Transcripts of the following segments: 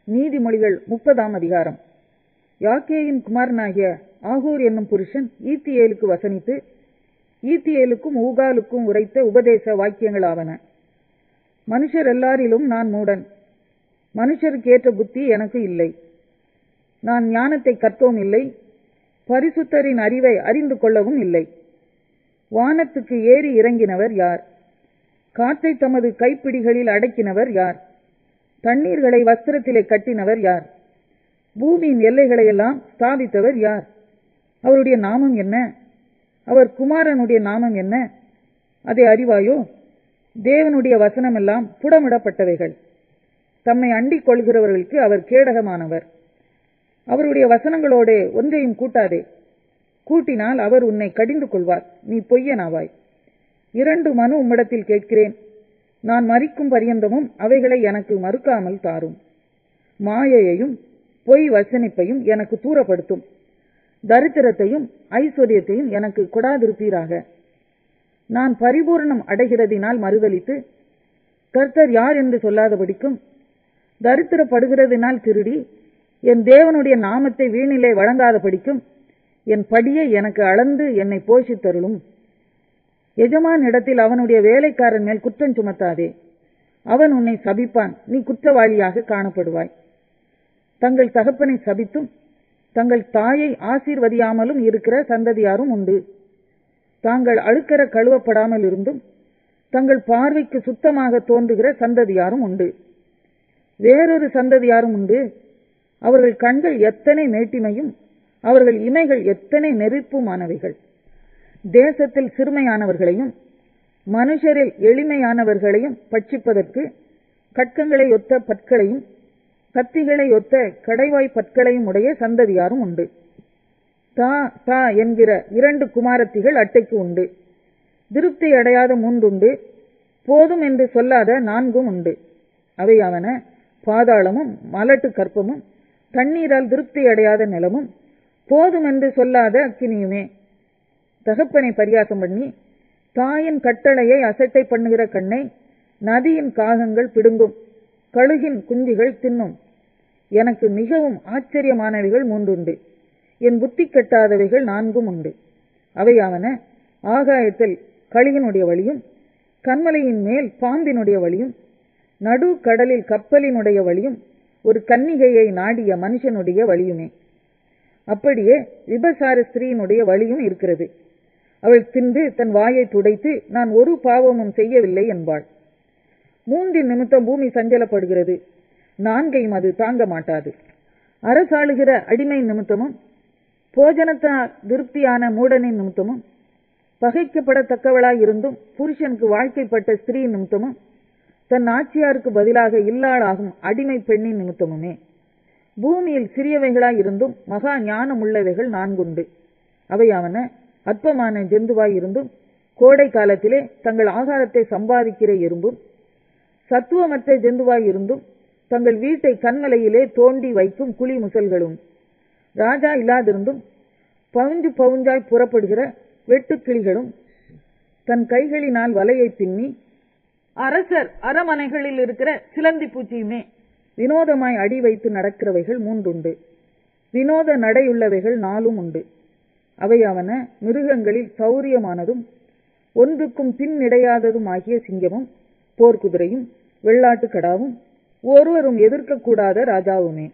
நீதிமொழிகள் 30ஆம் அதிகாரம். யாக்கேயின் குமாரனாகிய ஆகூர் என்னும் புருஷன் ஈத்தியேலுக்கு வசனித்து ஈத்தியேலுக்கும் ஊகாலுக்கும் உரைத்த உபதேச வாக்கியங்களாவன. மனுஷர் எல்லாரிலும் நான் மூடன், மனுஷருக்கு ஏற்ற புத்தி எனக்கு இல்லை. நான் ஞானத்தை கற்கவும் இல்லை, பரிசுத்தரின் அறிவை அறிந்து கொள்ளவும் இல்லை. வானத்துக்கு ஏறி இறங்கினவர் யார்? காற்றை தமது கைப்பிடிகளில் அடக்கினவர் யார்? தண்ணீர்களை வஸ்திரத்திலே கட்டினவர் யார்? பூமியின் எல்லைகளையெல்லாம் ஸ்தாபித்தவர் யார்? அவருடைய நாமம் என்ன? அவர் குமாரனுடைய நாமம் என்ன? அதை அறிவாயோ? தேவனுடைய வசனமெல்லாம் புடமிடப்பட்டவைகள். தம்மை அண்டிக் கொள்கிறவர்களுக்கு அவர் கேடகமானவர். அவருடைய வசனங்களோடு ஒன்றையும் கூட்டாதே. கூட்டினால் அவர் உன்னை கடிந்து கொள்வார், நீ பொய்யனாவாய். 2 மனு உம்மிடத்தில் கேட்கிறேன், நான் மரிக்கும் பரியந்தமும் அவைகளை எனக்கு மறுக்காமல் தாரும். மாயையையும் பொய் வசனிப்பையும் எனக்கு தூரப்படுத்தும். தரித்திரத்தையும் ஐஸ்வர்யத்தையும் எனக்கு கொடாதிருப்பீராக. நான் பரிபூரணம் அடைகிறதினால் மறுதலித்து கர்த்தர் யார் என்று சொல்லாதபடிக்கும், தரித்திரப்படுகிறதினால் திருடி என் தேவனுடைய நாமத்தை வீணிலே வழங்காதபடிக்கும் என் படியை எனக்கு அளந்து என்னை போஷித்தருளும். எஜமான் இடத்தில் அவனுடைய வேலைக்காரன் மேல் குற்றம் சுமத்தாதே. அவன் உன்னை சபிப்பான், நீ குற்றவாளியாக காணப்படுவாய். தங்கள் தகப்பனை சபித்தும் தங்கள் தாயை ஆசீர்வதியாமலும் இருக்கிற சந்ததியாரும் உண்டு. தாங்கள் அழுக்கற கழுவப்படாமல் இருந்தும் தங்கள் பார்வைக்கு சுத்தமாக தோன்றுகிற சந்ததியாரும் உண்டு. வேறொரு சந்ததியாரும் உண்டு. அவர்கள் கண்கள் எத்தனை மேட்டிமையும் அவர்கள் இமைகள் எத்தனை நெருப்புமானவைகள். தேசத்தில் சிறுமையானவர்களையும் மனுஷரில் எளிமையானவர்களையும் பட்சிப்பதற்கு கட்கங்களை ஒத்த பற்களையும் கத்திகளை ஒத்த கடைவாய் பற்களையும் உடைய சந்ததியாரும் உண்டு. தா தா என்கிற 2 குமாரத்திகள் அட்டைக்கு உண்டு. திருப்தி அடையாத 3 உண்டு. போதும் என்று சொல்லாத 4 உண்டு. அவையாவன பாதாளமும் மலட்டு கற்பமும் தண்ணீரால் திருப்தி அடையாத நிலமும் போதும் என்று சொல்லாத அக்கினியுமே. தகப்பனை பரியாசம் பண்ணி தாயின் கட்டளையை அசட்டை பண்ணுகிற கண்ணை நதியின் காகங்கள் பிடுங்கும், கழுகின் குஞ்சுகள் தின்னும். எனக்கு மிகவும் ஆச்சரியமானவைகள் 3 உண்டு. என் புத்தி கட்டாதவைகள் 4 உண்டு. அவையாவன ஆகாயத்தில் கழுகினுடைய வழியும், கன்மலையின் மேல் பாம்பினுடைய வழியும், நடு கடலில் கப்பலினுடைய வழியும், ஒரு கன்னிகையை நாடிய மனுஷனுடைய வழியுமே. அப்படியே விபசார ஸ்திரீயினுடைய வழியும் இருக்கிறது. அவள் தின்று தன் வாயை துடைத்து நான் ஒரு பாவமும் செய்யவில்லை என்பாள். 3 நிமித்தம் பூமி சஞ்சலப்படுகிறது, 4 அது தாங்க மாட்டாது. அரசாளுகிற அடிமை நிமித்தமும் போஜனத்தால் திருப்தியான மூடனின் நிமித்தமும் பகைக்கப்படத்தக்கவளாய் இருந்தும் புருஷனுக்கு வாழ்க்கைப்பட்ட ஸ்திரீ நிமித்தமும் தன் ஆட்சியாருக்கு பதிலாக இல்லாளாகும் அடிமை பெண்ணின் நிமித்தமுமே. பூமியில் சிறியவைகளாய் இருந்தும் மகா ஞானம் உள்ளவைகள் 4 உண்டு. அவையாவன அற்பமான ஜந்துவாய் இருந்தும் கோடை காலத்திலே தங்கள் ஆகாரத்தை சம்பாதிக்கிற எறும்பும், சத்துவமற்ற ஜந்துவாய் இருந்தும் தங்கள் வீட்டை கண்மலையிலே தோண்டி வைக்கும் குழி முசல்களும், ராஜா இல்லாதிருந்தும் பவுஞ்சு பவுஞ்சாய் புறப்படுகிற வெட்டுக்கிளிகளும், தன் கைகளினால் வலையை பின்னி அரசர் அரமனைகளில் இருக்கிற சிலந்தி பூச்சியுமே. வினோதமாய் அடி வைத்து நடக்கிறவைகள் 3 உண்டு. வினோத நடையுள்ளவைகள் 4 உண்டு. அவையாவன மிருகங்களில் சௌரியமானதும் ஒன்றுக்கும் பின்னிடையாததும் ஆகிய சிங்கமும், போர்க்குதிரையும், வெள்ளாட்டு கடாவும், ஒருவரும் எதிர்க்கக்கூடாத ராஜாவுமே.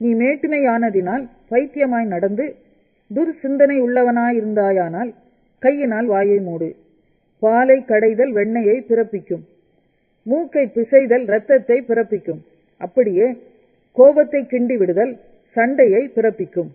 நீ மேட்டுமையானதினால் பைத்தியமாய் நடந்து துர்சிந்தனை உள்ளவனாயிருந்தாயானால் கையினால் வாயை மூடு. பாலை கடைதல் வெண்ணெயை பிறப்பிக்கும், மூக்கை பிசைதல் இரத்தத்தை பிறப்பிக்கும். அப்படியே கோபத்தை கிண்டி விடுதல் சண்டையை பிறப்பிக்கும்.